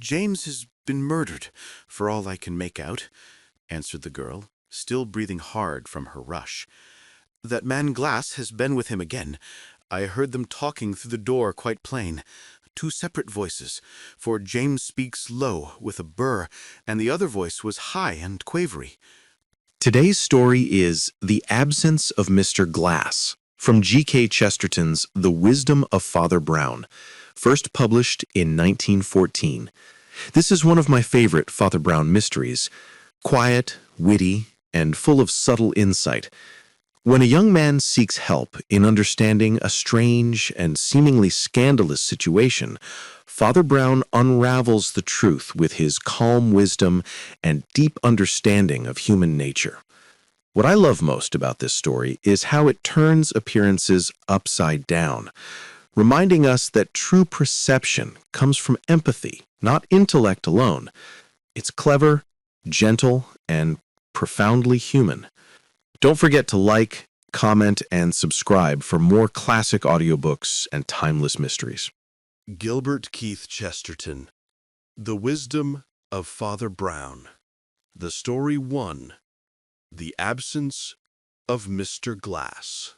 James has been murdered, for all I can make out," answered the girl, still breathing hard from her rush. "That man Glass has been with him again. I heard them talking through the door quite plain. Two separate voices, for James speaks low with a burr, and the other voice was high and quavery." Today's story is The Absence of Mr. Glass from G.K. Chesterton's The Wisdom of Father Brown, first published in 1914. This is one of my favorite Father Brown mysteries, quiet, witty, and full of subtle insight. When a young man seeks help in understanding a strange and seemingly scandalous situation, Father Brown unravels the truth with his calm wisdom and deep understanding of human nature. What I love most about this story is how it turns appearances upside down, reminding us that true perception comes from empathy, not intellect alone. It's clever, gentle, and profoundly human. Don't forget to like, comment, and subscribe for more classic audiobooks and timeless mysteries. Gilbert Keith Chesterton, The Wisdom of Father Brown. The Story 1, The Absence of Mr. Glass.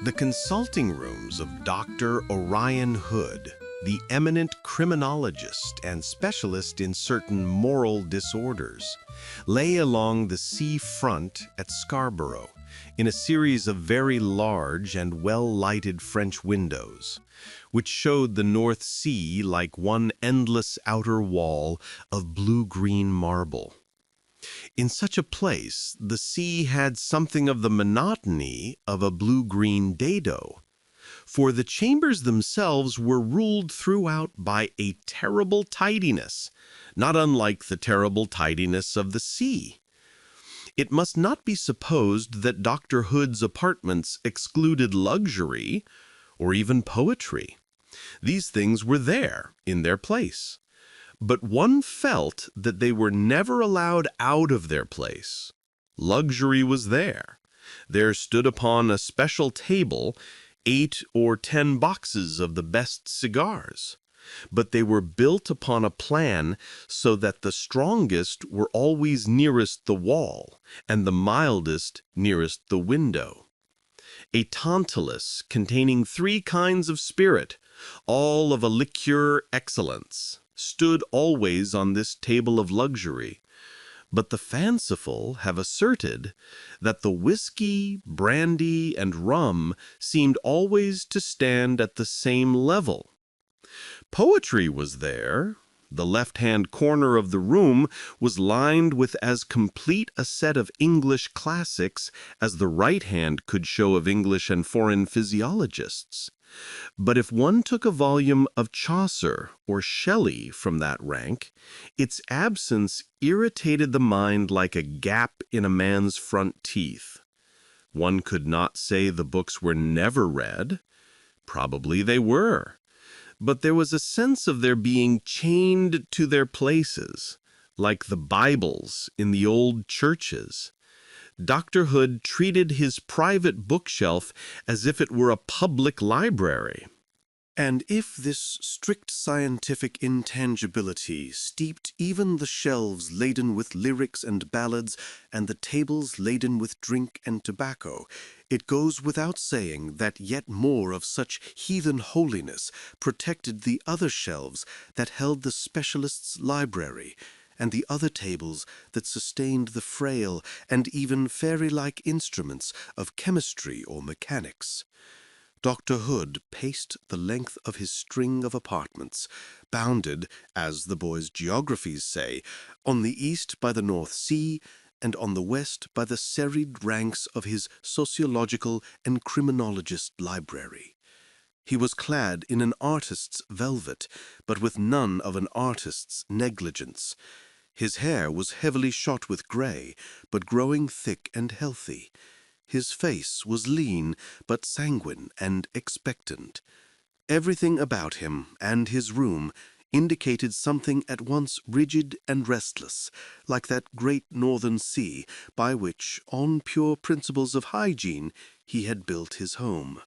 The consulting rooms of Dr. Orion Hood, the eminent criminologist and specialist in certain moral disorders, lay along the sea front at Scarborough, in a series of very large and well-lighted French windows, which showed the North Sea like one endless outer wall of blue-green marble. In such a place, the sea had something of the monotony of a blue-green dado, for the chambers themselves were ruled throughout by a terrible tidiness, not unlike the terrible tidiness of the sea. It must not be supposed that Dr. Hood's apartments excluded luxury or even poetry. These things were there, in their place. But one felt that they were never allowed out of their place. Luxury was there. There stood upon a special table 8 or 10 boxes of the best cigars, but they were built upon a plan so that the strongest were always nearest the wall and the mildest nearest the window. A tantalus containing 3 kinds of spirit, all of a liqueur excellence, stood always on this table of luxury, but the fanciful have asserted that the whiskey, brandy, and rum seemed always to stand at the same level. Poetry was there. The left-hand corner of the room was lined with as complete a set of English classics as the right hand could show of English and foreign physiologists. But if one took a volume of Chaucer or Shelley from that rank, its absence irritated the mind like a gap in a man's front teeth. One could not say the books were never read. Probably they were. But there was a sense of their being chained to their places, like the Bibles in the old churches. Dr. Hood treated his private bookshelf as if it were a public library. And if this strict scientific intangibility steeped even the shelves laden with lyrics and ballads and the tables laden with drink and tobacco, it goes without saying that yet more of such heathen holiness protected the other shelves that held the specialist's library, and the other tables that sustained the frail and even fairy-like instruments of chemistry or mechanics. Dr. Hood paced the length of his string of apartments, bounded, as the boys' geographies say, on the east by the North Sea, and on the west by the serried ranks of his sociological and criminologist library. He was clad in an artist's velvet, but with none of an artist's negligence. His hair was heavily shot with gray, but growing thick and healthy. His face was lean, but sanguine and expectant. Everything about him and his room indicated something at once rigid and restless, like that great northern sea by which, on pure principles of hygiene, he had built his home.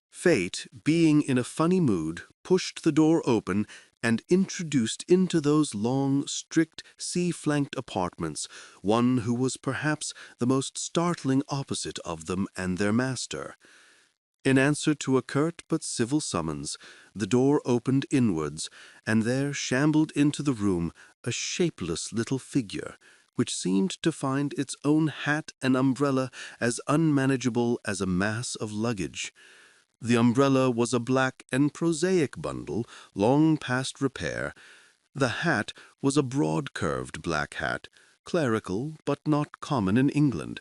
Fate, being in a funny mood, pushed the door open and introduced into those long, strict, sea-flanked apartments one who was perhaps the most startling opposite of them and their master. In answer to a curt but civil summons, the door opened inwards, and there shambled into the room a shapeless little figure, which seemed to find its own hat and umbrella as unmanageable as a mass of luggage. The umbrella was a black and prosaic bundle, long past repair. The hat was a broad-curved black hat, clerical but not common in England.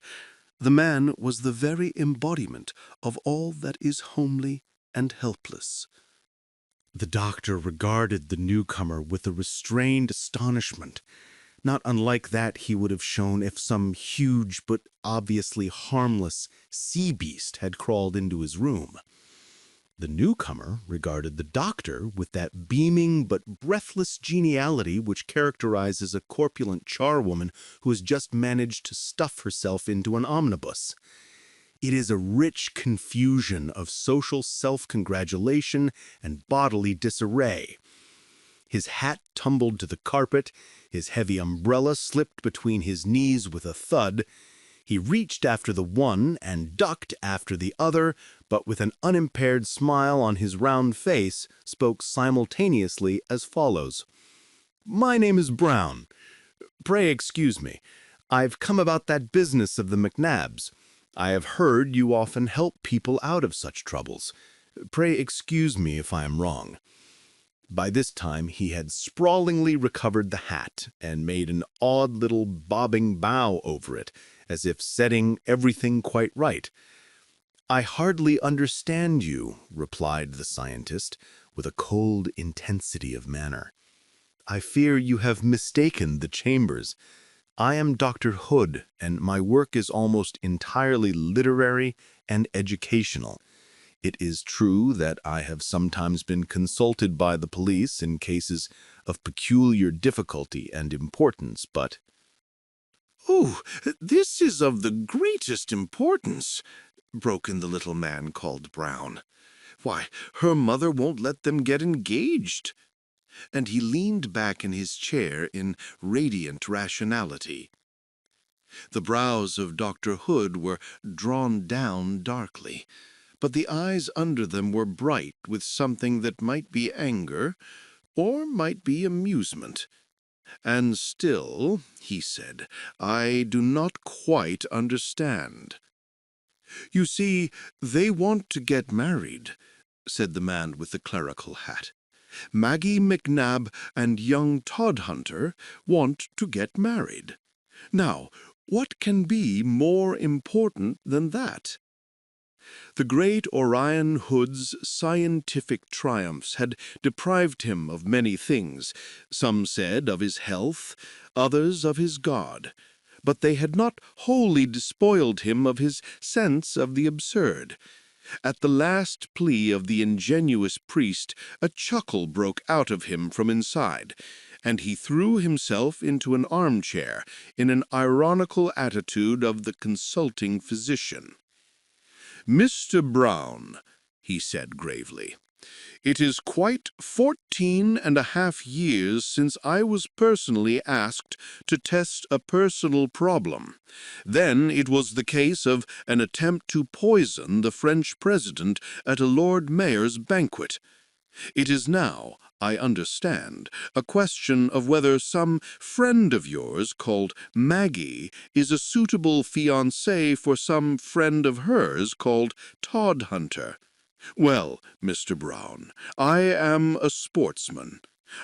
The man was the very embodiment of all that is homely and helpless. The doctor regarded the newcomer with a restrained astonishment, not unlike that he would have shown if some huge but obviously harmless sea beast had crawled into his room. The newcomer regarded the doctor with that beaming but breathless geniality which characterizes a corpulent charwoman who has just managed to stuff herself into an omnibus. It is a rich confusion of social self-congratulation and bodily disarray. His hat tumbled to the carpet, his heavy umbrella slipped between his knees with a thud. He reached after the one and ducked after the other, but with an unimpaired smile on his round face, spoke simultaneously as follows. "My name is Brown. Pray excuse me. I've come about that business of the McNabs. I have heard you often help people out of such troubles. Pray excuse me if I am wrong." By this time he had sprawlingly recovered the hat and made an odd little bobbing bow over it, as if setting everything quite right. "I hardly understand you," replied the scientist, with a cold intensity of manner. "I fear you have mistaken the chambers. I am Dr. Hood, and my work is almost entirely literary and educational. It is true that I have sometimes been consulted by the police in cases of peculiar difficulty and importance, but—" "Oh, this is of the greatest importance," broke in the little man called Brown. "Why, her mother won't let them get engaged." And he leaned back in his chair in radiant rationality. The brows of Dr. Hood were drawn down darkly, but the eyes under them were bright with something that might be anger or might be amusement. "And still," he said, "I do not quite understand." "You see, they want to get married," said the man with the clerical hat. "Maggie McNab and young Todhunter want to get married. Now, what can be more important than that?" The great Orion Hood's scientific triumphs had deprived him of many things. Some said of his health, others of his God. But they had not wholly despoiled him of his sense of the absurd. At the last plea of the ingenuous priest, a chuckle broke out of him from inside, and he threw himself into an armchair in an ironical attitude of the consulting physician. "Mr. Brown," he said gravely, "it is quite 14.5 years since I was personally asked to test a personal problem. Then it was the case of an attempt to poison the French president at a Lord Mayor's banquet. It is now, I understand, a question of whether some friend of yours called Maggie is a suitable fiancée for some friend of hers called Todhunter. Well, Mr. Brown, I am a sportsman.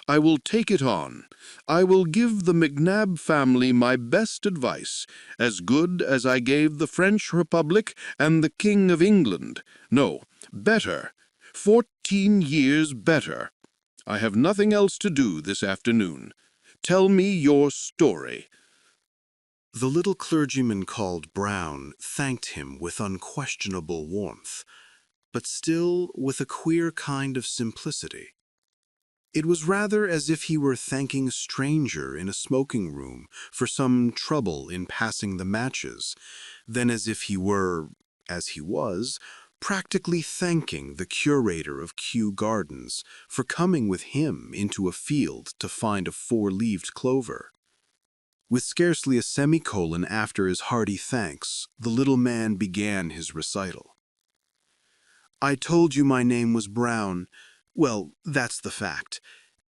I will take it on. I will give the McNab family my best advice, as good as I gave the French Republic and the King of England. No, better. 14 years better. I have nothing else to do this afternoon. Tell me your story." The little clergyman called Brown thanked him with unquestionable warmth, but still with a queer kind of simplicity. It was rather as if he were thanking a stranger in a smoking room for some trouble in passing the matches, than as if he were, as he was, practically thanking the curator of Kew Gardens for coming with him into a field to find a four-leaved clover. With scarcely a semicolon after his hearty thanks, the little man began his recital. "I told you my name was Brown. Well, that's the fact.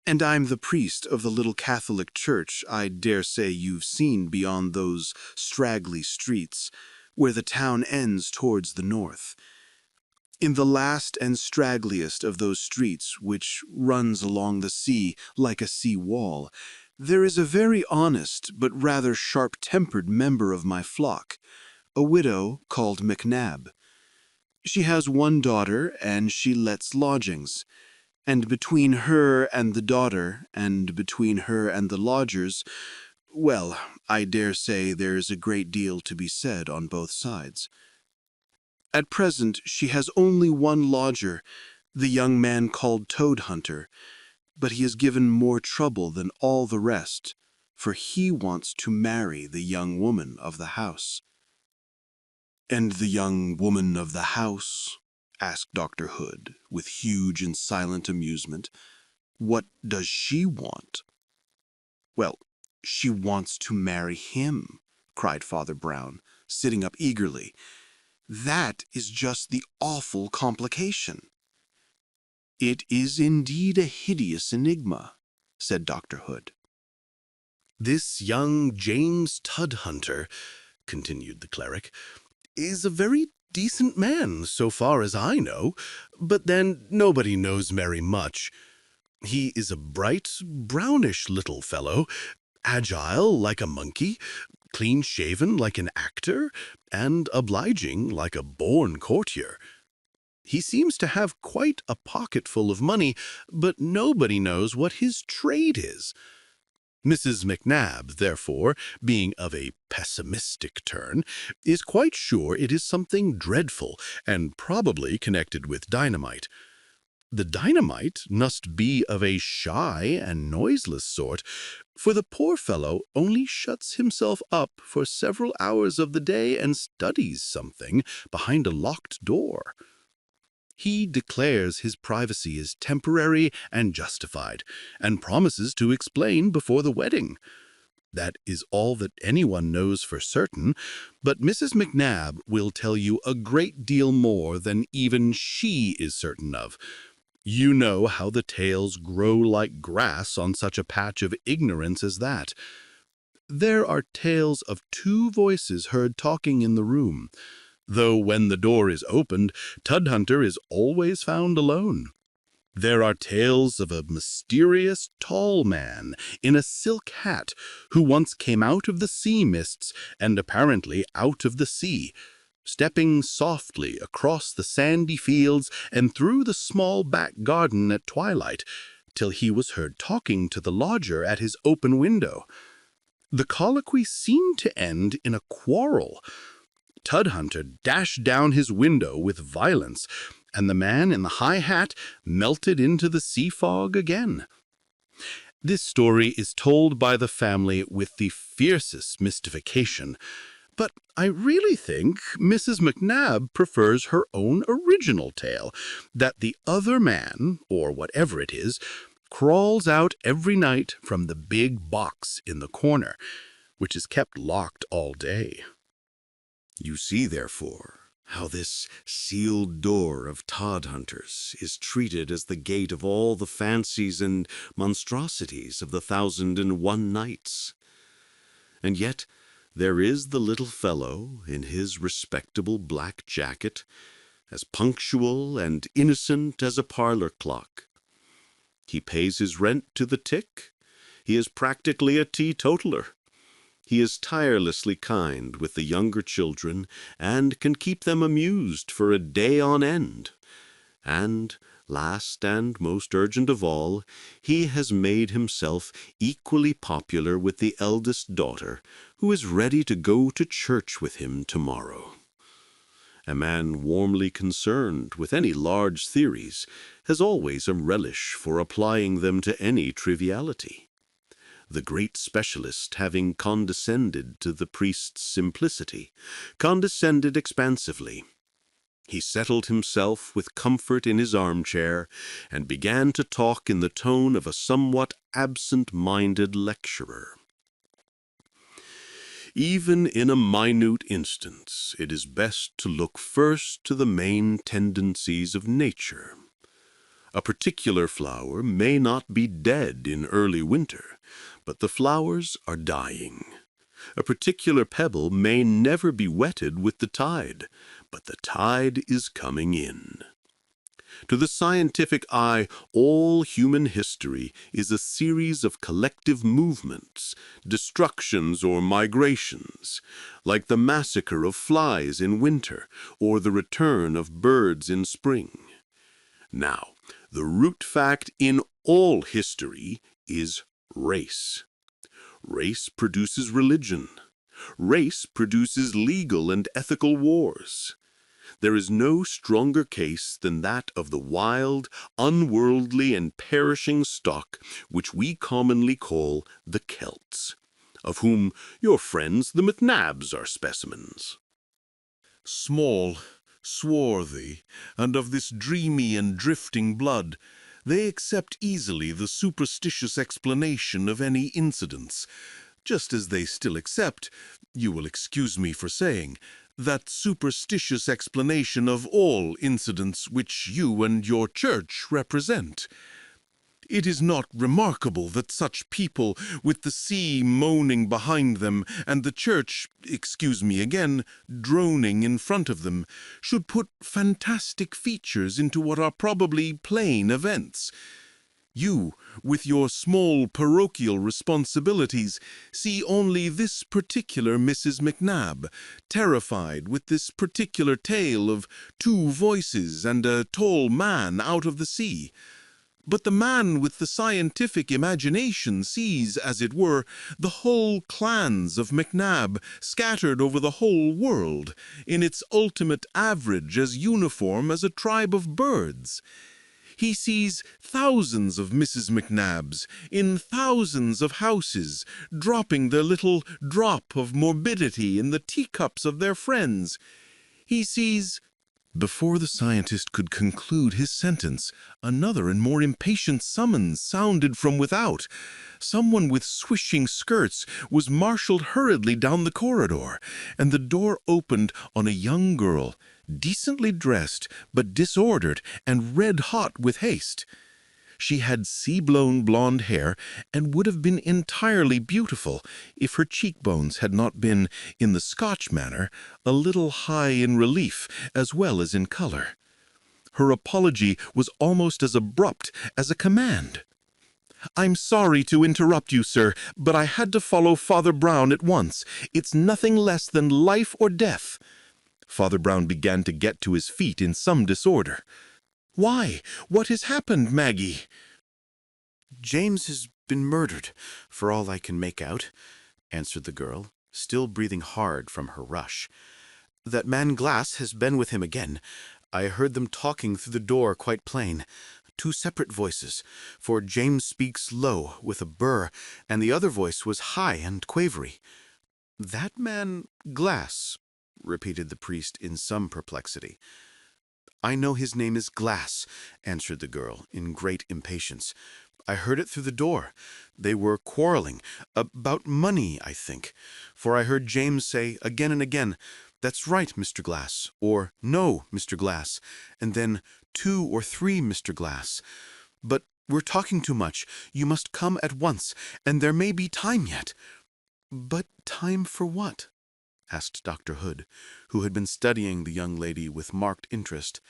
And I'm the priest of the little Catholic church I dare say you've seen beyond those straggly streets, where the town ends towards the north. In the last and straggliest of those streets, which runs along the sea like a sea wall, there is a very honest but rather sharp-tempered member of my flock, a widow called McNab. She has one daughter, and she lets lodgings. And between her and the daughter, and between her and the lodgers, well, I dare say there is a great deal to be said on both sides. At present she has only one lodger, the young man called Toad Hunter, but he has given more trouble than all the rest, for he wants to marry the young woman of the house." "And the young woman of the house?" asked Dr. Hood, with huge and silent amusement. "What does she want?" "Well, she wants to marry him," cried Father Brown, sitting up eagerly. "That is just the awful complication." "It is indeed a hideous enigma," said Dr. Hood. "This young James Tudhunter," continued the cleric, "is a very decent man, so far as I know, but then nobody knows very much. He is a bright, brownish little fellow, agile like a monkey, clean-shaven like an actor, and obliging like a born courtier. He seems to have quite a pocketful of money, but nobody knows what his trade is. Mrs. McNab, therefore, being of a pessimistic turn, is quite sure it is something dreadful and probably connected with dynamite. The dynamite must be of a shy and noiseless sort, for the poor fellow only shuts himself up for several hours of the day and studies something behind a locked door. He declares his privacy is temporary and justified, and promises to explain before the wedding. That is all that anyone knows for certain, but Mrs. McNab will tell you a great deal more than even she is certain of. You know how the tales grow like grass on such a patch of ignorance as that. There are tales of two voices heard talking in the room, though when the door is opened, Tudhunter is always found alone. There are tales of a mysterious tall man in a silk hat who once came out of the sea mists and apparently out of the sea, stepping softly across the sandy fields and through the small back garden at twilight, till he was heard talking to the lodger at his open window. The colloquy seemed to end in a quarrel. Tudhunter dashed down his window with violence, and the man in the high hat melted into the sea fog again. This story is told by the family with the fiercest mystification, but I really think Mrs. McNab prefers her own original tale, that the other man, or whatever it is, crawls out every night from the big box in the corner, which is kept locked all day. You see, therefore, how this sealed door of Todhunters is treated as the gate of all the fancies and monstrosities of the 1,001 Nights. And yet there is the little fellow in his respectable black jacket, as punctual and innocent as a parlor clock. He pays his rent to the tick. He is practically a teetotaler. He is tirelessly kind with the younger children and can keep them amused for a day on end. And, last and most urgent of all, he has made himself equally popular with the eldest daughter, who is ready to go to church with him tomorrow. A man warmly concerned with any large theories has always a relish for applying them to any triviality. The great specialist, having condescended to the priest's simplicity, condescended expansively. He settled himself with comfort in his armchair and began to talk in the tone of a somewhat absent-minded lecturer. Even in a minute instance, it is best to look first to the main tendencies of nature. A particular flower may not be dead in early winter, but the flowers are dying. A particular pebble may never be wetted with the tide, but the tide is coming in. To the scientific eye, all human history is a series of collective movements, destructions or migrations, like the massacre of flies in winter or the return of birds in spring. Now, the root fact in all history is race. Race produces religion. Race produces legal and ethical wars. There is no stronger case than that of the wild, unworldly, and perishing stock which we commonly call the Celts, of whom your friends the MacNabs are specimens. Small, swarthy, and of this dreamy and drifting blood, they accept easily the superstitious explanation of any incidents, just as they still accept, you will excuse me for saying, that superstitious explanation of all incidents which you and your church represent. It is not remarkable that such people, with the sea moaning behind them and the church, excuse me again, droning in front of them, should put fantastic features into what are probably plain events. You, with your small parochial responsibilities, see only this particular Mrs. MacNab, terrified with this particular tale of 2 voices and a tall man out of the sea. But the man with the scientific imagination sees, as it were, the whole clans of MacNab scattered over the whole world, in its ultimate average as uniform as a tribe of birds. He sees thousands of Mrs. MacNabs in thousands of houses, dropping their little drop of morbidity in the teacups of their friends. He sees... Before the scientist could conclude his sentence, another and more impatient summons sounded from without. Someone with swishing skirts was marshaled hurriedly down the corridor, and the door opened on a young girl, decently dressed, but disordered and red-hot with haste. She had sea-blown blonde hair and would have been entirely beautiful if her cheekbones had not been, in the Scotch manner, a little high in relief as well as in color. Her apology was almost as abrupt as a command. "I'm sorry to interrupt you, sir, but I had to follow Father Brown at once. It's nothing less than life or death." Father Brown began to get to his feet in some disorder. "Why, what has happened, Maggie?" "James has been murdered, for all I can make out," answered the girl, still breathing hard from her rush. "That man Glass has been with him again. I heard them talking through the door quite plain. 2 separate voices, for James speaks low, with a burr, and the other voice was high and quavery." "That man Glass," repeated the priest in some perplexity. "I know his name is Glass," answered the girl, in great impatience. "I heard it through the door. They were quarreling, about money, I think, for I heard James say again and again, 'That's right, Mr. Glass,' or 'No, Mr. Glass,' and then 2 or 3 Mr. Glass. But we're talking too much. You must come at once, and there may be time yet." "But time for what?" asked Dr. Hood, who had been studying the young lady with marked interest.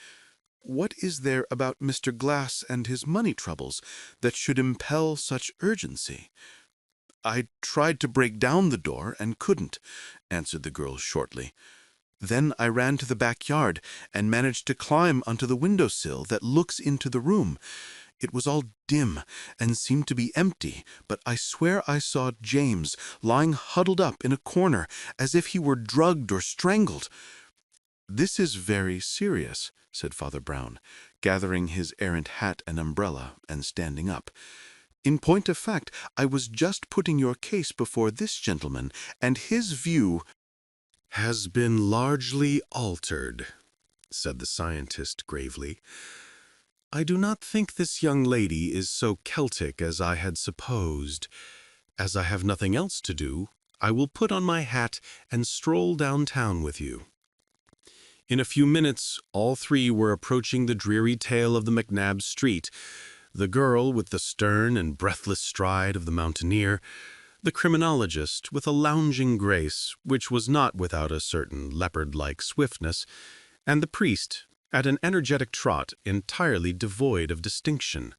"What is there about Mr. Glass and his money troubles that should impel such urgency?" "I tried to break down the door and couldn't," answered the girl shortly. "Then I ran to the backyard and managed to climb onto the window-sill that looks into the room. It was all dim and seemed to be empty, but I swear I saw James lying huddled up in a corner as if he were drugged or strangled. "This is very serious," said Father Brown, gathering his errant hat and umbrella and standing up. "In point of fact, I was just putting your case before this gentleman, and his view—" "Has been largely altered," said the scientist gravely. "I do not think this young lady is so Celtic as I had supposed. As I have nothing else to do, I will put on my hat and stroll downtown with you." In a few minutes, all three were approaching the dreary tail of the McNabb Street, the girl with the stern and breathless stride of the mountaineer, the criminologist with a lounging grace which was not without a certain leopard-like swiftness, and the priest at an energetic trot entirely devoid of distinction.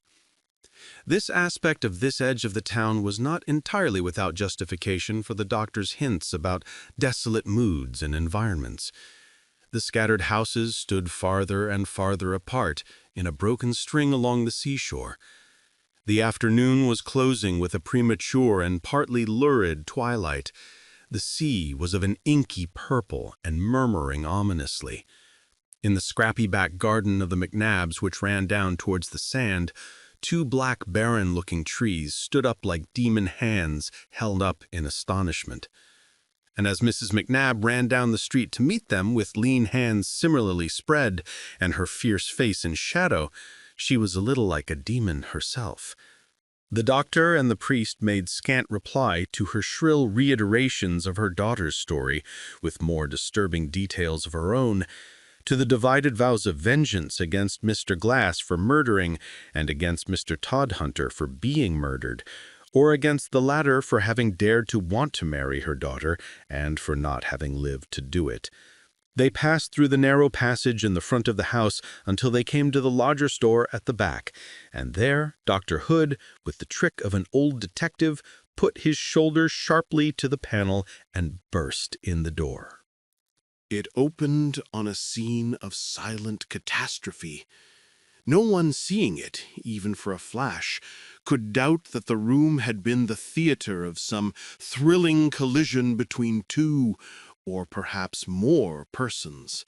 This aspect of this edge of the town was not entirely without justification for the doctor's hints about desolate moods and environments. The scattered houses stood farther and farther apart in a broken string along the seashore. The afternoon was closing with a premature and partly lurid twilight. The sea was of an inky purple and murmuring ominously. In the scrappy back garden of the McNabbs, which ran down towards the sand, two black barren-looking trees stood up like demon hands held up in astonishment. And as Mrs. McNabb ran down the street to meet them with lean hands similarly spread and her fierce face in shadow, she was a little like a demon herself. The doctor and the priest made scant reply to her shrill reiterations of her daughter's story, with more disturbing details of her own, to the divided vows of vengeance against Mr. Glass for murdering and against Mr. Todhunter for being murdered, or against the latter for having dared to want to marry her daughter and for not having lived to do it. They passed through the narrow passage in the front of the house until they came to the lodger store at the back, and there Dr. Hood, with the trick of an old detective, put his shoulder sharply to the panel and burst in the door. It opened on a scene of silent catastrophe. No one seeing it, even for a flash, could doubt that the room had been the theater of some thrilling collision between two, or perhaps more, persons.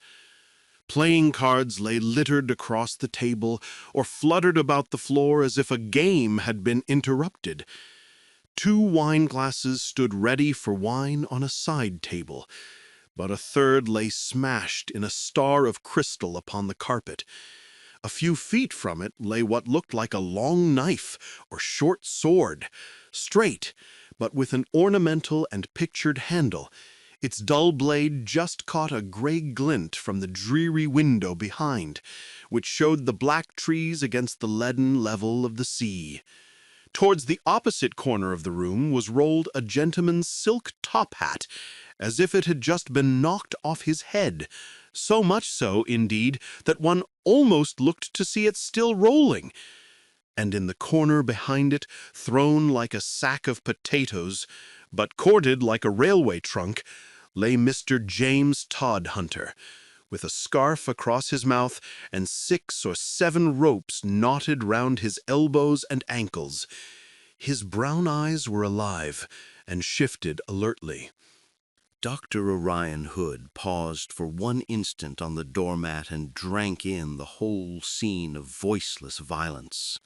Playing cards lay littered across the table or fluttered about the floor as if a game had been interrupted. Two wine glasses stood ready for wine on a side table, but a third lay smashed in a star of crystal upon the carpet. A few feet from it lay what looked like a long knife or short sword, straight, but with an ornamental and pictured handle. Its dull blade just caught a gray glint from the dreary window behind, which showed the black trees against the leaden level of the sea. Towards the opposite corner of the room was rolled a gentleman's silk top hat, as if it had just been knocked off his head, so much so, indeed, that one almost looked to see it still rolling. And in the corner behind it, thrown like a sack of potatoes, but corded like a railway trunk, lay Mr. James Todhunter, with a scarf across his mouth and 6 or 7 ropes knotted round his elbows and ankles. His brown eyes were alive and shifted alertly. Dr. Orion Hood paused for one instant on the doormat and drank in the whole scene of voiceless violence.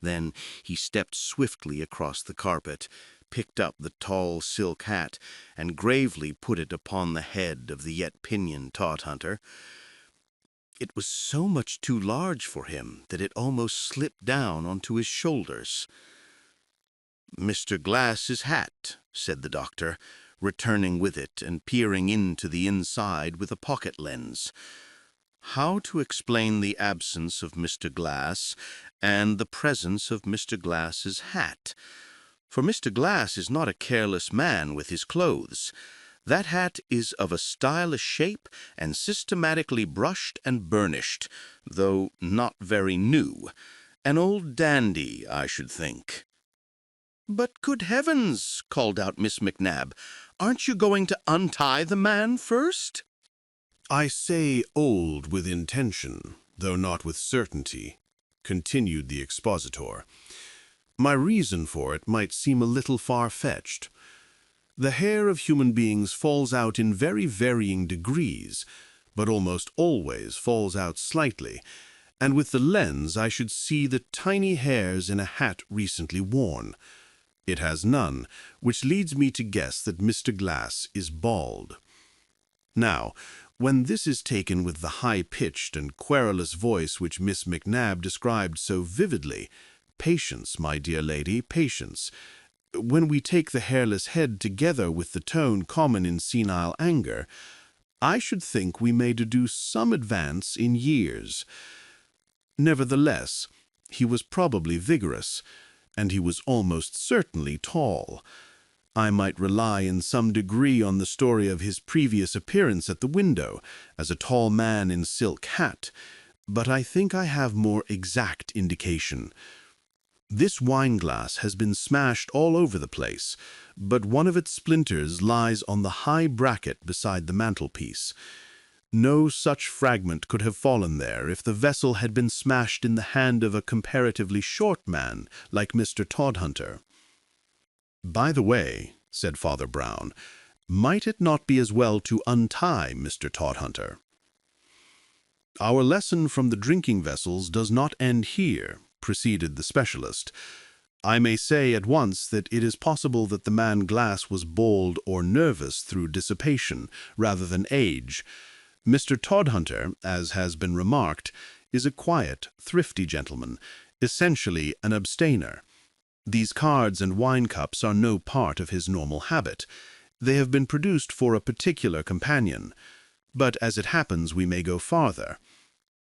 Then he stepped swiftly across the carpet, picked up the tall silk hat, and gravely put it upon the head of the yet pinioned Todhunter. It was so much too large for him that it almost slipped down onto his shoulders. "Mr. Glass's hat," said the doctor, returning with it and peering into the inside with a pocket lens. "How to explain the absence of Mr. Glass and the presence of Mr. Glass's hat? For Mr. Glass is not a careless man with his clothes. That hat is of a stylish shape and systematically brushed and burnished, though not very new. An old dandy, I should think." "But, good heavens," called out Miss McNabb, "aren't you going to untie the man first?" "I say old with intention, though not with certainty," continued the expositor. "My reason for it might seem a little far-fetched. The hair of human beings falls out in very varying degrees, but almost always falls out slightly, and with the lens I should see the tiny hairs in a hat recently worn. It has none, which leads me to guess that Mr. Glass is bald. Now, when this is taken with the high-pitched and querulous voice which Miss McNab described so vividly, patience, my dear lady, patience. When we take the hairless head together with the tone common in senile anger, I should think we may deduce some advance in years. Nevertheless, he was probably vigorous, and he was almost certainly tall. I might rely in some degree on the story of his previous appearance at the window, as a tall man in silk hat, but I think I have more exact indication. This wine-glass has been smashed all over the place, but one of its splinters lies on the high bracket beside the mantelpiece. No such fragment could have fallen there if the vessel had been smashed in the hand of a comparatively short man like Mr. Todhunter. "By the way," said Father Brown, "might it not be as well to untie Mr. Todhunter?" "Our lesson from the drinking vessels does not end here," proceeded the specialist. "I may say at once that it is possible that the man Glass was bold or nervous through dissipation rather than age. Mr. Todhunter, as has been remarked, is a quiet, thrifty gentleman, essentially an abstainer. These cards and wine cups are no part of his normal habit. They have been produced for a particular companion. But as it happens, we may go farther.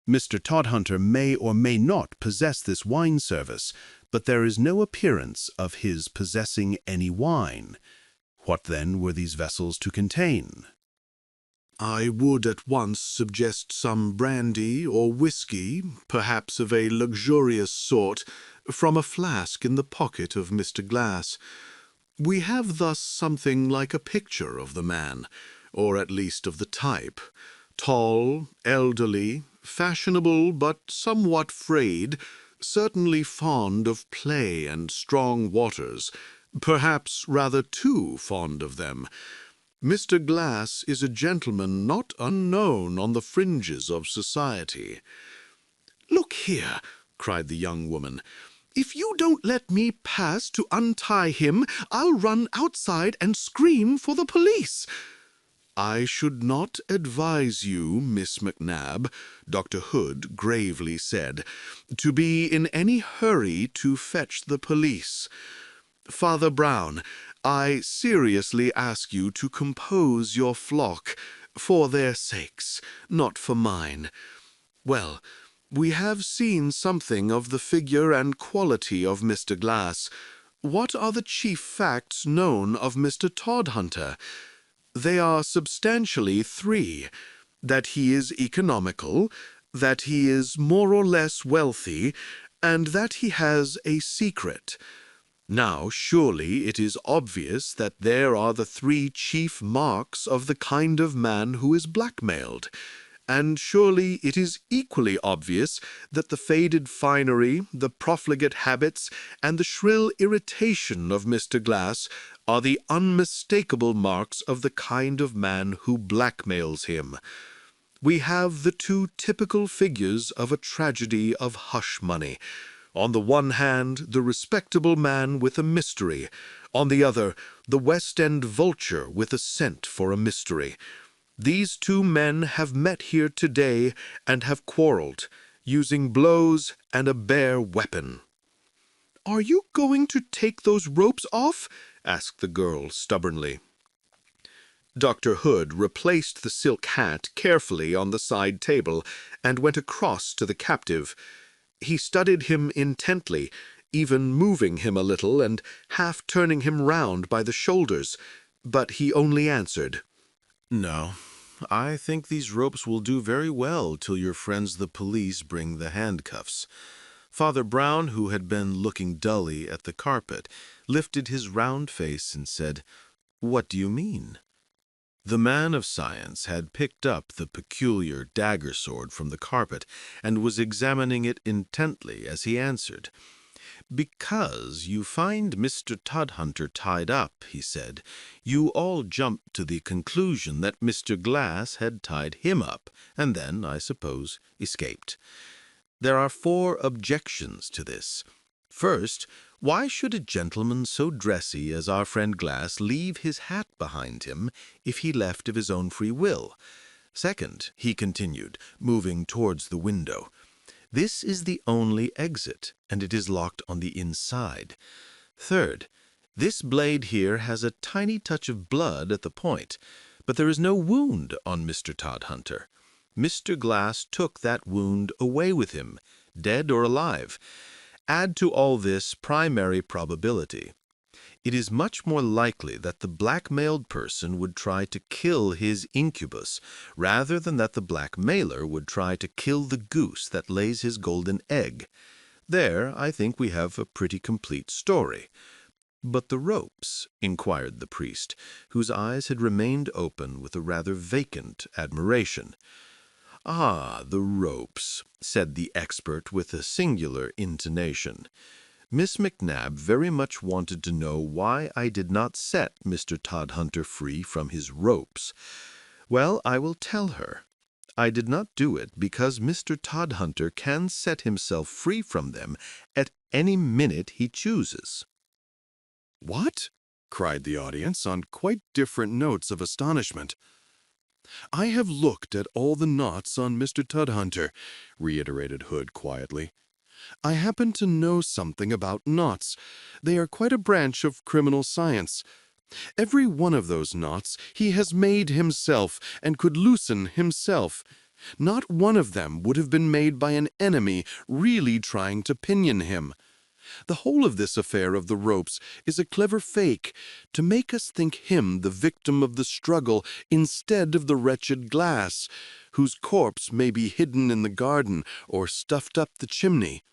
Mr. Todhunter may or may not possess this wine service, but there is no appearance of his possessing any wine. What then were these vessels to contain?" "I would at once suggest some brandy or whiskey, perhaps of a luxurious sort, from a flask in the pocket of Mr. Glass. We have thus something like a picture of the man, or at least of the type. Tall, elderly, fashionable but somewhat frayed, certainly fond of play and strong waters, perhaps rather too fond of them. Mr. Glass is a gentleman not unknown on the fringes of society." "Look here," cried the young woman, "if you don't let me pass to untie him, I'll run outside and scream for the police." "I should not advise you, Miss McNab," Dr. Hood gravely said, "to be in any hurry to fetch the police. Father Brown, I seriously ask you to compose your flock, for their sakes, not for mine. Well, we have seen something of the figure and quality of Mr. Glass. What are the chief facts known of Mr. Todhunter? They are substantially three: that he is economical, that he is more or less wealthy, and that he has a secret. Now, surely it is obvious that there are the three chief marks of the kind of man who is blackmailed. And surely it is equally obvious that the faded finery, the profligate habits, and the shrill irritation of Mr. Glass are the unmistakable marks of the kind of man who blackmails him. We have the two typical figures of a tragedy of hush money. On the one hand, the respectable man with a mystery. On the other, the West End vulture with a scent for a mystery. These two men have met here today and have quarreled, using blows and a bare weapon." "Are you going to take those ropes off?" asked the girl stubbornly. Dr. Hood replaced the silk hat carefully on the side table and went across to the captive. He studied him intently, even moving him a little and half turning him round by the shoulders, but he only answered, "No, I think these ropes will do very well till your friends the police bring the handcuffs." Father Brown, who had been looking dully at the carpet, lifted his round face and said, "What do you mean?" The man of science had picked up the peculiar dagger sword from the carpet and was examining it intently as he answered. "Because you find Mr. Todhunter tied up," he said, "you all jumped to the conclusion that Mr. Glass had tied him up, and then, I suppose, escaped. There are 4 objections to this. First, why should a gentleman so dressy as our friend Glass leave his hat behind him if he left of his own free will? Second," he continued, moving towards the window, "this is the only exit, and it is locked on the inside. Third, this blade here has a tiny touch of blood at the point, but there is no wound on Mr. Todhunter. Mr. Glass took that wound away with him, dead or alive. Add to all this primary probability. It is much more likely that the blackmailed person would try to kill his incubus, rather than that the blackmailer would try to kill the goose that lays his golden egg. There, I think we have a pretty complete story." "But the ropes?" inquired the priest, whose eyes had remained open with a rather vacant admiration. "Ah, the ropes," said the expert with a singular intonation. "Miss McNab very much wanted to know why I did not set Mr. Todhunter free from his ropes. Well, I will tell her. I did not do it because Mr. Todhunter can set himself free from them at any minute he chooses." "What?" cried the audience on quite different notes of astonishment. "I have looked at all the knots on Mr. Todhunter," reiterated Hood quietly. "I happen to know something about knots. They are quite a branch of criminal science. Every one of those knots he has made himself and could loosen himself. Not one of them would have been made by an enemy really trying to pinion him. The whole of this affair of the ropes is a clever fake to make us think him the victim of the struggle instead of the wretched Glass, whose corpse may be hidden in the garden or stuffed up the chimney."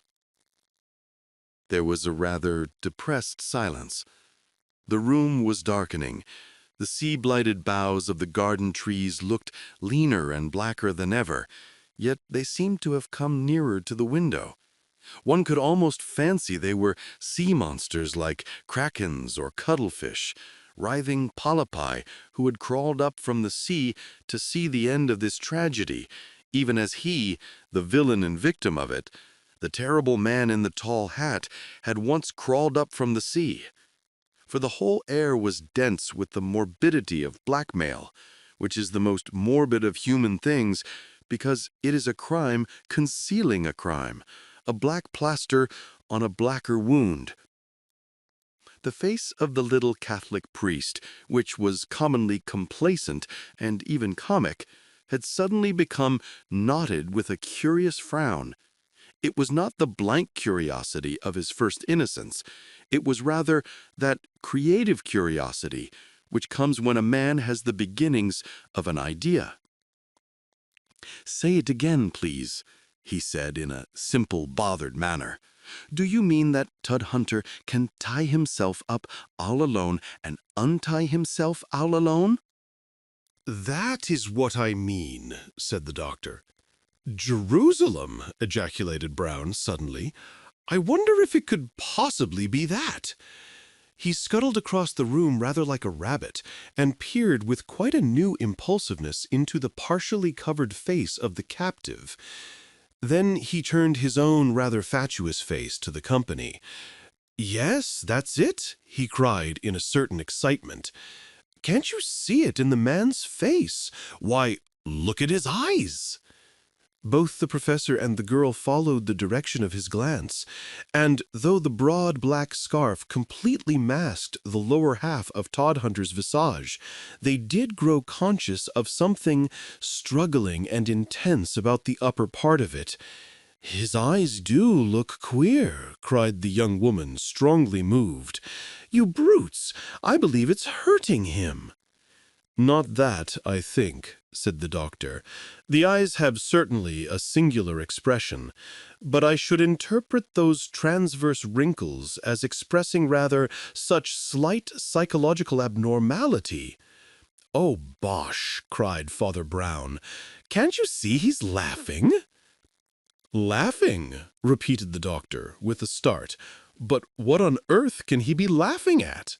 There was a rather depressed silence. The room was darkening. The sea-blighted boughs of the garden trees looked leaner and blacker than ever, yet they seemed to have come nearer to the window. One could almost fancy they were sea monsters like krakens or cuttlefish, writhing polypi who had crawled up from the sea to see the end of this tragedy, even as he, the villain and victim of it, the terrible man in the tall hat, had once crawled up from the sea. For the whole air was dense with the morbidity of blackmail, which is the most morbid of human things because it is a crime concealing a crime, a black plaster on a blacker wound. The face of the little Catholic priest, which was commonly complacent and even comic, had suddenly become knotted with a curious frown. It was not the blank curiosity of his first innocence. It was rather that creative curiosity which comes when a man has the beginnings of an idea. "Say it again, please," he said in a simple, bothered manner. "Do you mean that Todhunter can tie himself up all alone and untie himself all alone?" "That is what I mean," said the doctor. "Jerusalem!" ejaculated Brown suddenly. "I wonder if it could possibly be that." He scuttled across the room rather like a rabbit, and peered with quite a new impulsiveness into the partially covered face of the captive. Then he turned his own rather fatuous face to the company. "Yes, that's it," he cried in a certain excitement. "Can't you see it in the man's face? Why, look at his eyes!" Both the professor and the girl followed the direction of his glance, and though the broad black scarf completely masked the lower half of Todhunter's visage, they did grow conscious of something struggling and intense about the upper part of it. "His eyes do look queer," cried the young woman, strongly moved. "You brutes, I believe it's hurting him." "Not that, I think," said the doctor. "The eyes have certainly a singular expression, but I should interpret those transverse wrinkles as expressing rather such slight psychological abnormality." "Oh, bosh!" cried Father Brown. "Can't you see he's laughing?" "Laughing?" repeated the doctor, with a start. But what on earth can he be laughing at?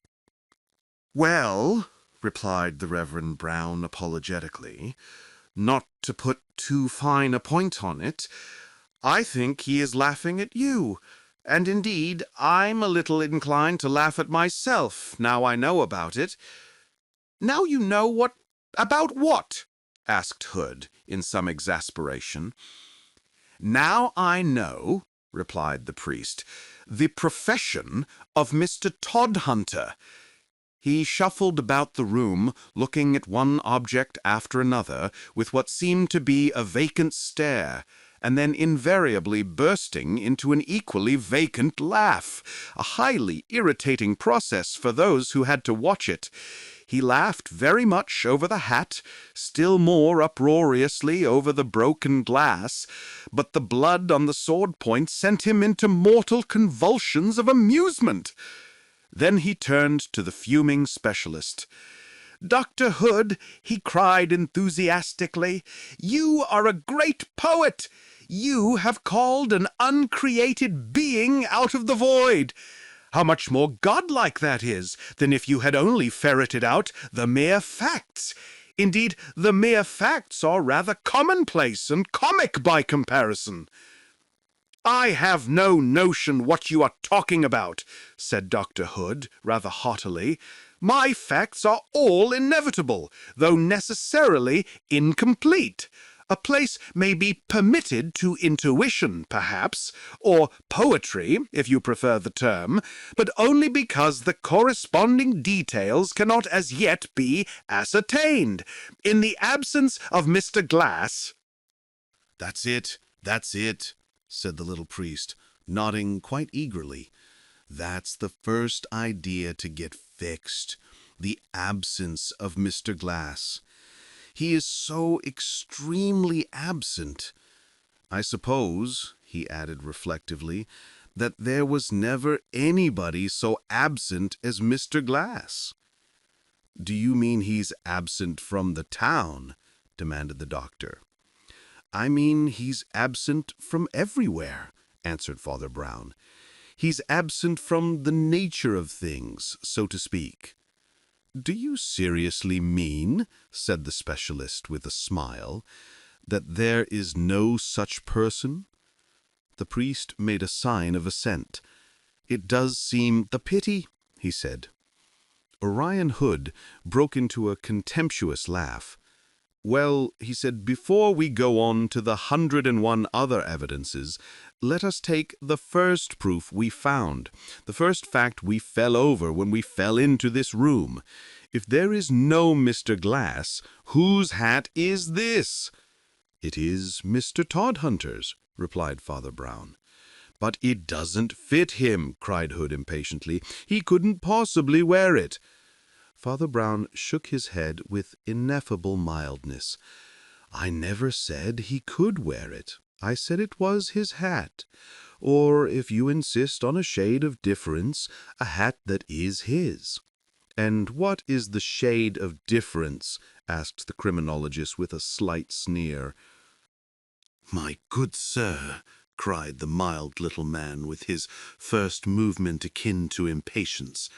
"Well," replied the Reverend Brown apologetically, "not to put too fine a point on it, I think he is laughing at you. And indeed, I'm a little inclined to laugh at myself, now I know about it." "Now you know what? About what?" asked Hood, in some exasperation. "Now I know," replied the priest, "the profession of Mr. Todhunter." He shuffled about the room, looking at one object after another with what seemed to be a vacant stare, and then invariably bursting into an equally vacant laugh, a highly irritating process for those who had to watch it. He laughed very much over the hat, still more uproariously over the broken glass, but the blood on the sword point sent him into mortal convulsions of amusement. Then he turned to the fuming specialist. "Dr. Hood," he cried enthusiastically, "you are a great poet. You have called an uncreated being out of the void. How much more godlike that is than if you had only ferreted out the mere facts. Indeed, the mere facts are rather commonplace and comic by comparison." "I have no notion what you are talking about," said Dr. Hood, rather haughtily. "My facts are all inevitable, though necessarily incomplete. A place may be permitted to intuition, perhaps, or poetry, if you prefer the term, but only because the corresponding details cannot as yet be ascertained. In the absence of Mr. Glass—" That's it, said the little priest, nodding quite eagerly. "That's the first idea to get fixed. The absence of Mr. Glass. He is so extremely absent. I suppose," he added reflectively, "that there was never anybody so absent as Mr. Glass." "Do you mean he's absent from the town?" demanded the doctor. "I mean he's absent from everywhere," answered Father Brown. "He's absent from the nature of things, so to speak." "Do you seriously mean," said the specialist with a smile, "that there is no such person?" The priest made a sign of assent. "It does seem the pity," he said. Orion Hood broke into a contemptuous laugh. "Well," he said, "before we go on to the 101 other evidences, let us take the first proof we found, the first fact we fell over when we fell into this room. If there is no Mr. Glass, whose hat is this?" "It is Mr. Todhunter's," replied Father Brown. "But it doesn't fit him," cried Hood impatiently. "He couldn't possibly wear it." Father Brown shook his head with ineffable mildness. "I never said he could wear it. I said it was his hat. Or, if you insist on a shade of difference, a hat that is his." "And what is the shade of difference?" asked the criminologist with a slight sneer. "My good sir," cried the mild little man with his first movement akin to impatience,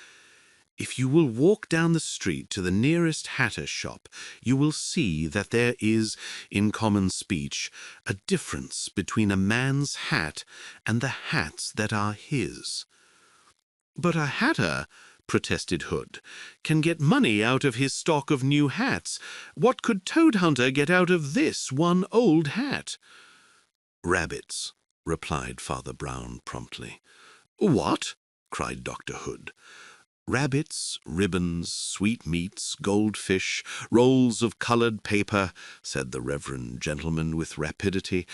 "if you will walk down the street to the nearest hatter's shop, you will see that there is, in common speech, a difference between a man's hat and the hats that are his." "But a hatter," protested Hood, "can get money out of his stock of new hats. What could Toadhunter get out of this one old hat?" "Rabbits," replied Father Brown promptly. "What?" cried Dr. Hood. "Rabbits, ribbons, sweetmeats, goldfish, rolls of colored paper," said the reverend gentleman with rapidity.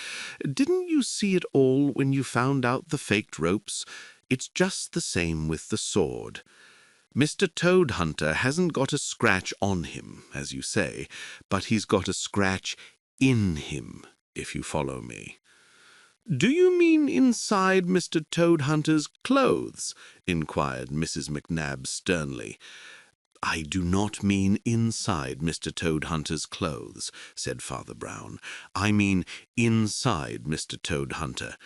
"Didn't you see it all when you found out the faked ropes? It's just the same with the sword. Mr. Toadhunter hasn't got a scratch on him, as you say, but he's got a scratch in him, if you follow me." "Do you mean inside Mr. Toadhunter's clothes?" inquired Mrs. McNabb sternly. "I do not mean inside Mr. Toadhunter's clothes," said Father Brown. "I mean inside Mr. Toadhunter.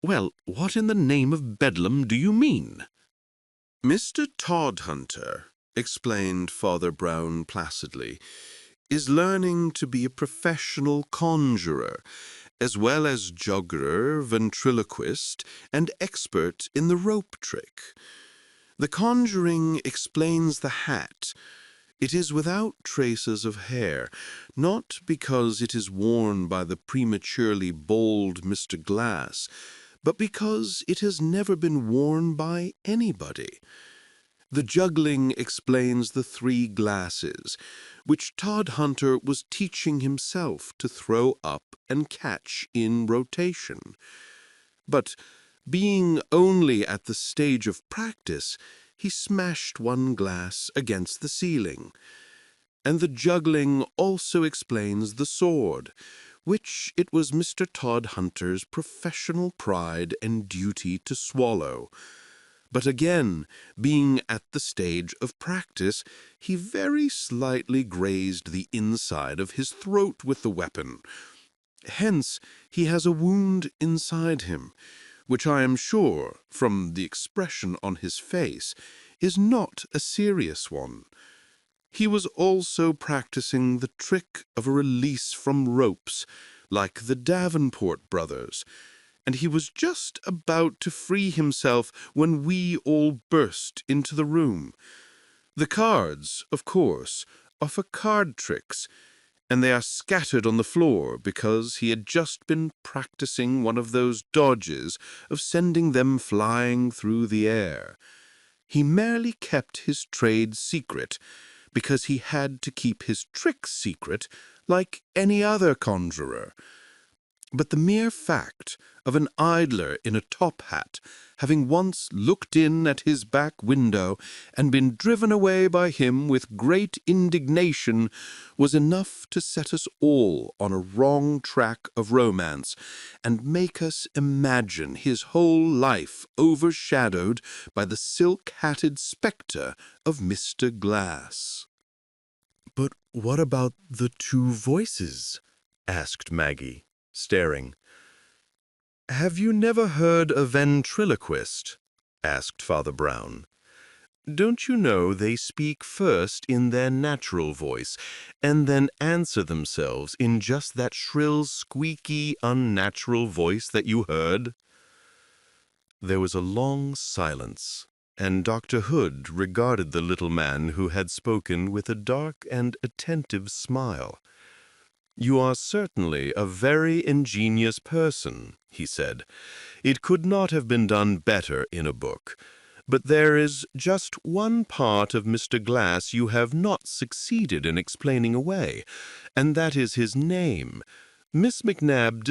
Well, what in the name of Bedlam do you mean? Mr. Todhunter, explained Father Brown placidly, is learning to be a professional conjurer, as well as juggler, ventriloquist, and expert in the rope trick. The conjuring explains the hat. It is without traces of hair, not because it is worn by the prematurely bald Mr. Glass, but because it has never been worn by anybody. The juggling explains the 3 glasses, which Todhunter was teaching himself to throw up and catch in rotation. But being only at the stage of practice, he smashed 1 glass against the ceiling. And the juggling also explains the sword, which it was Mr. Todhunter's professional pride and duty to swallow. But again, being at the stage of practice, he very slightly grazed the inside of his throat with the weapon. Hence, he has a wound inside him, which I am sure, from the expression on his face, is not a serious one. He was also practicing the trick of a release from ropes, like the Davenport brothers, and he was just about to free himself when we all burst into the room. The cards, of course, are for card tricks, and they are scattered on the floor because he had just been practicing one of those dodges of sending them flying through the air. He merely kept his trade secret, because he had to keep his tricks secret like any other conjurer. But the mere fact of an idler in a top hat having once looked in at his back window and been driven away by him with great indignation was enough to set us all on a wrong track of romance and make us imagine his whole life overshadowed by the silk-hatted spectre of Mr. Glass. But what about the 2 voices? Asked Maggie, staring. Have you never heard a ventriloquist? Asked Father Brown. Don't you know they speak first in their natural voice, and then answer themselves in just that shrill, squeaky, unnatural voice that you heard? There was a long silence, and Dr. Hood regarded the little man who had spoken with a dark and attentive smile. You are certainly a very ingenious person, he said. It could not have been done better in a book. But there is just one part of Mr. Glass you have not succeeded in explaining away, and that is his name. Miss McNabb